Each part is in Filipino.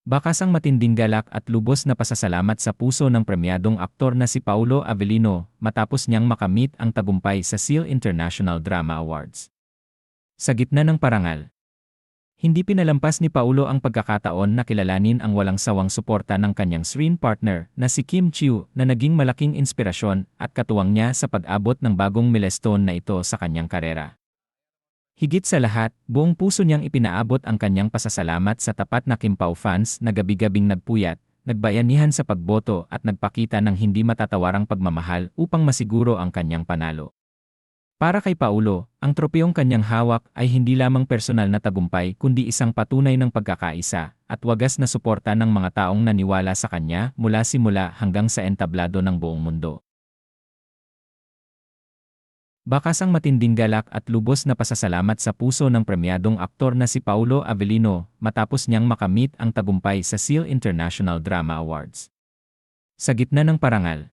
Bakas ang matinding galak at lubos na pasasalamat sa puso ng premyadong aktor na si Paulo Avellino matapos niyang makamit ang tagumpay sa SEAL International Drama Awards. Sa gitna ng parangal, hindi pinalampas ni Paulo ang pagkakataon na kilalanin ang walang sawang suporta ng kanyang screen partner na si Kim Chiu na naging malaking inspirasyon at katuwang niya sa pag-abot ng bagong milestone na ito sa kanyang karera. Higit sa lahat, buong puso niyang ipinaabot ang kanyang pasasalamat sa tapat na Kim Pao fans na gabi-gabing nagpuyat, nagbayanihan sa pagboto at nagpakita ng hindi matatawarang pagmamahal upang masiguro ang kanyang panalo. Para kay Paulo, ang tropeyong kanyang hawak ay hindi lamang personal na tagumpay kundi isang patunay ng pagkakaisa at wagas na suporta ng mga taong naniwala sa kanya mula simula hanggang sa entablado ng buong mundo. Bakas ang matinding galak at lubos na pasasalamat sa puso ng premyadong aktor na si Paulo Avellino matapos niyang makamit ang tagumpay sa SEAL International Drama Awards. Sa gitna ng parangal,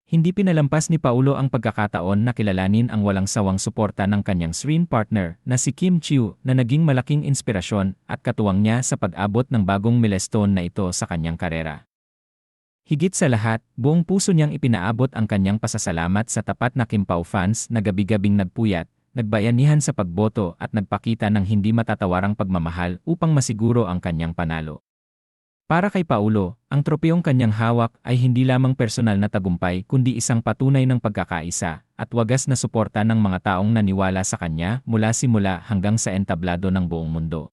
hindi pinalampas ni Paulo ang pagkakataon na kilalanin ang walang sawang suporta ng kanyang screen partner na si Kim Chiu na naging malaking inspirasyon at katuwang niya sa pag-abot ng bagong milestone na ito sa kanyang karera. Higit sa lahat, buong puso niyang ipinaabot ang kanyang pasasalamat sa tapat na Kim Pao fans na gabi-gabing nagpuyat, nagbayanihan sa pagboto at nagpakita ng hindi matatawarang pagmamahal upang masiguro ang kanyang panalo. Para kay Paulo, ang tropeyong kanyang hawak ay hindi lamang personal na tagumpay kundi isang patunay ng pagkakaisa at wagas na suporta ng mga taong naniwala sa kanya mula simula hanggang sa entablado ng buong mundo.